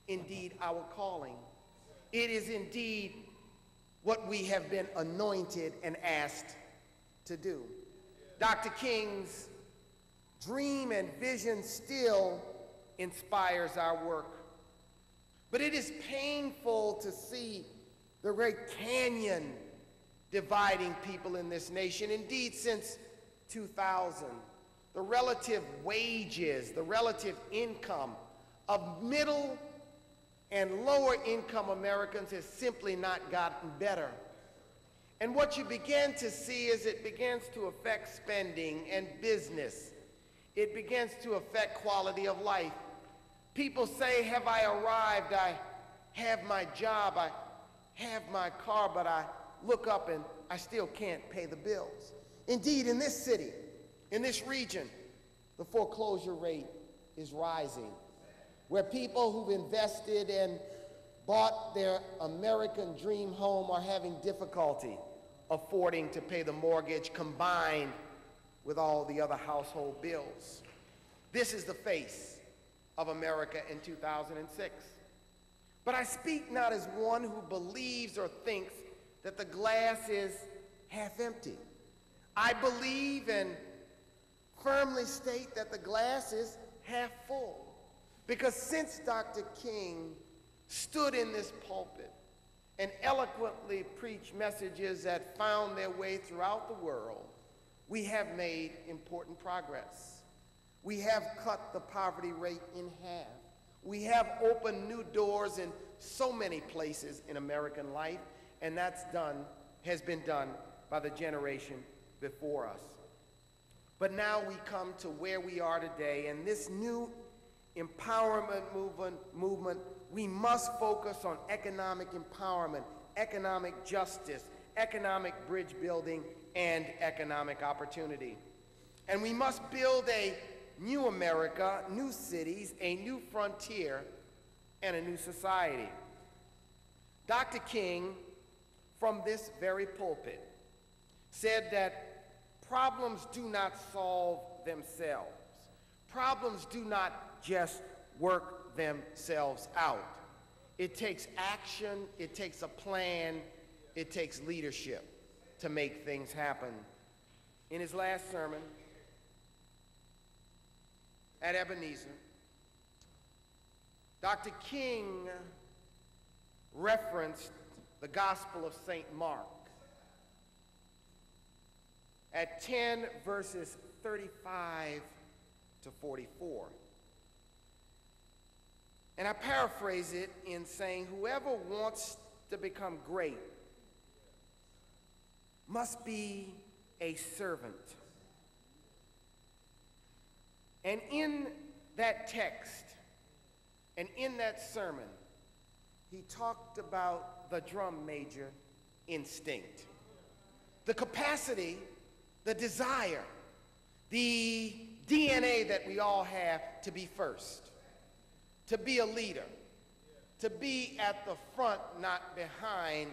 indeed our calling. It is indeed what we have been anointed and asked to do. Dr. King's dream and vision still inspires our work. But it is painful to see the great canyon dividing people in this nation. Indeed, since 2000, the relative wages, the relative income of middle and lower income Americans has simply not gotten better. And what you begin to see is it begins to affect spending and business. It begins to affect quality of life. People say, have I arrived? I have my job, I have my car, but I look up and I still can't pay the bills. Indeed, in this city, in this region, the foreclosure rate is rising, where people who've invested and bought their American dream home are having difficulty affording to pay the mortgage combined with all the other household bills. This is the face of America in 2006. But I speak not as one who believes or thinks that the glass is half empty. I believe and firmly state that the glass is half full. Because since Dr. King stood in this pulpit and eloquently preached messages that found their way throughout the world, we have made important progress. We have cut the poverty rate in half. We have opened new doors in so many places in American life, and has been done by the generation before us. But now we come to where we are today, and this new empowerment movement, we must focus on economic empowerment, economic justice, economic bridge building, and economic opportunity. And we must build a new America, new cities, a new frontier, and a new society. Dr. King, from this very pulpit, said that problems do not solve themselves. Problems do not just work themselves out. It takes action, it takes a plan, it takes leadership to make things happen. In his last sermon at Ebenezer, Dr. King referenced the Gospel of St. Marc at 10 verses 35 to 44. And I paraphrase it in saying, whoever wants to become great must be a servant. And in that text and in that sermon, he talked about the drum major instinct, the capacity, the desire, the DNA that we all have to be first, to be a leader, to be at the front, not behind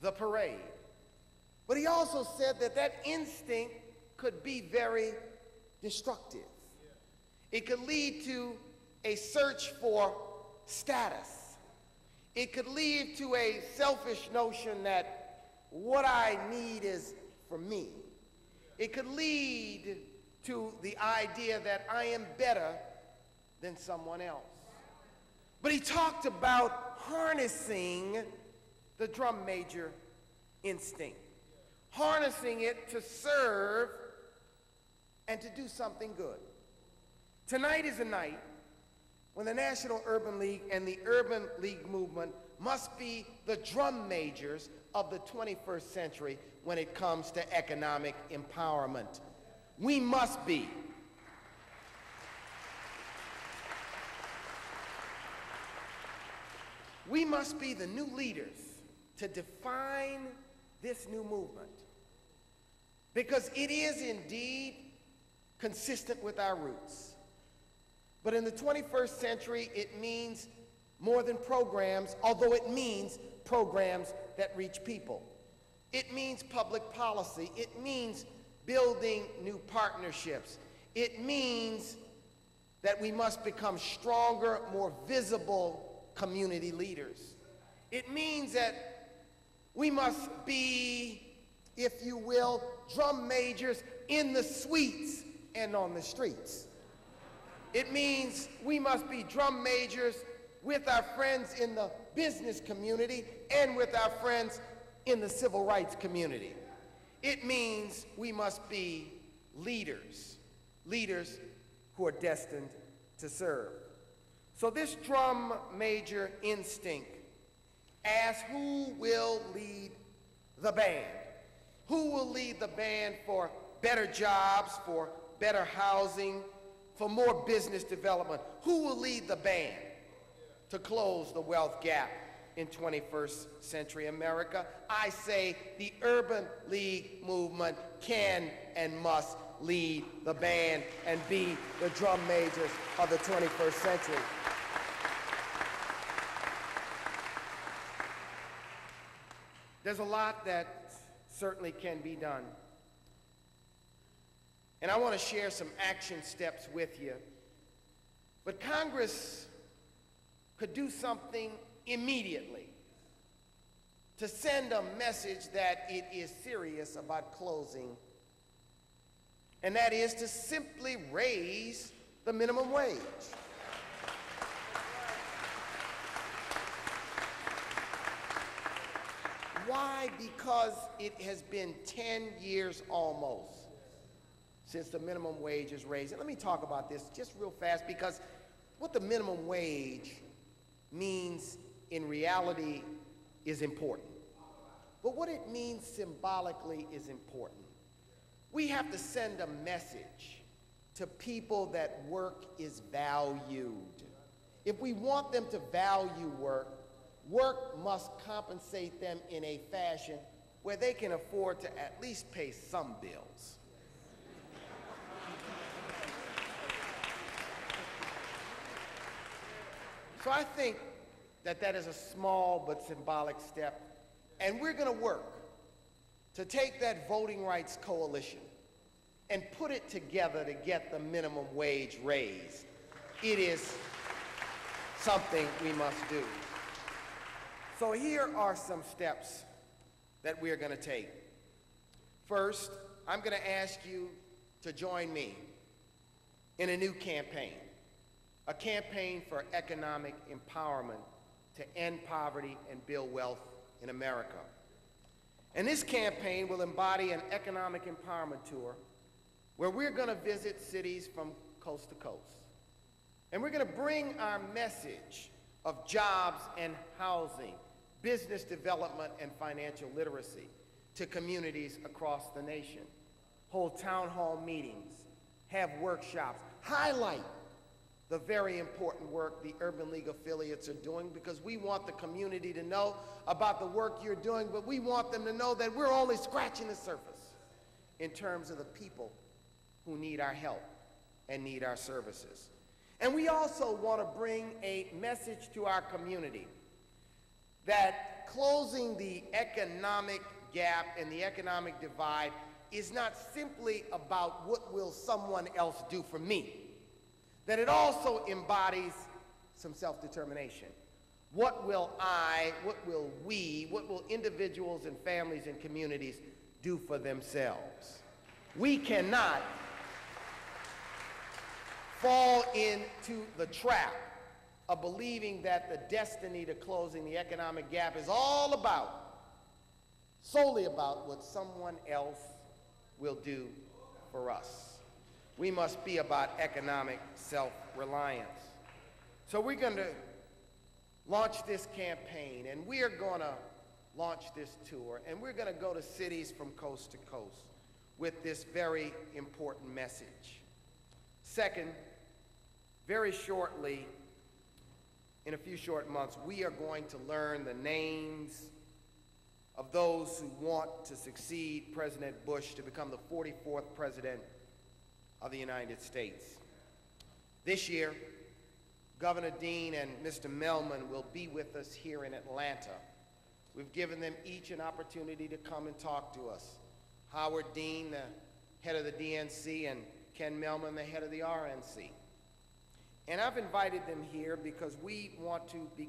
the parade. But he also said that that instinct could be very destructive. It could lead to a search for status. It could lead to a selfish notion that what I need is for me. It could lead to the idea that I am better than someone else. But he talked about harnessing the drum major instinct, harnessing it to serve and to do something good. Tonight is a night when the National Urban League and the Urban League movement must be the drum majors of the 21st century when it comes to economic empowerment. We must be. We must be the new leaders to define this new movement, because it is indeed consistent with our roots. But in the 21st century, it means more than programs, although it means programs that reach people. It means public policy. It means building new partnerships. It means that we must become stronger, more visible community leaders. It means that we must be, if you will, drum majors in the suites and on the streets. It means we must be drum majors with our friends in the business community and with our friends in the civil rights community. It means we must be leaders, leaders who are destined to serve. So this drum major instinct asks, who will lead the band? Who will lead the band for better jobs, for better housing, for more business development? Who will lead the band to close the wealth gap in 21st century America? I say the Urban League movement can and must lead the band and be the drum majors of the 21st century. There's a lot that certainly can be done. And I want to share some action steps with you. But Congress could do something immediately to send a message that it is serious about closing, and that is to simply raise the minimum wage. Why? Because it has been 10 years almost since the minimum wage is raised. And let me talk about this just real fast, because what the minimum wage means in reality is important. But what it means symbolically is important. We have to send a message to people that work is valued. If we want them to value work, work must compensate them in a fashion where they can afford to at least pay some bills. So I think that that is a small but symbolic step, and we're going to work to take that voting rights coalition and put it together to get the minimum wage raised. It is something we must do. So here are some steps that we are going to take. First, I'm going to ask you to join me in a new campaign, a campaign for economic empowerment to end poverty and build wealth in America. And this campaign will embody an economic empowerment tour where we're going to visit cities from coast to coast. And we're going to bring our message of jobs and housing, business development and financial literacy to communities across the nation. Hold town hall meetings, have workshops, highlight the very important work the Urban League affiliates are doing, because we want the community to know about the work you're doing, but we want them to know that we're only scratching the surface in terms of the people who need our help and need our services. And we also want to bring a message to our community that closing the economic gap and the economic divide is not simply about what will someone else do for me, that it also embodies some self-determination. What will I, what will we, what will individuals and families and communities do for themselves? We cannot fall into the trap of believing that the destiny to closing the economic gap is all about, solely about what someone else will do for us. We must be about economic self-reliance. So we're going to launch this campaign, and we are going to launch this tour, and we're going to go to cities from coast to coast with this very important message. Second, very shortly, in a few short months, we are going to learn the names of those who want to succeed President Bush to become the 44th president of the United States. This year, Governor Dean and Mr. Melman will be with us here in Atlanta. We've given them each an opportunity to come and talk to us. Howard Dean, the head of the DNC, and Ken Melman, the head of the RNC. And I've invited them here because we want to be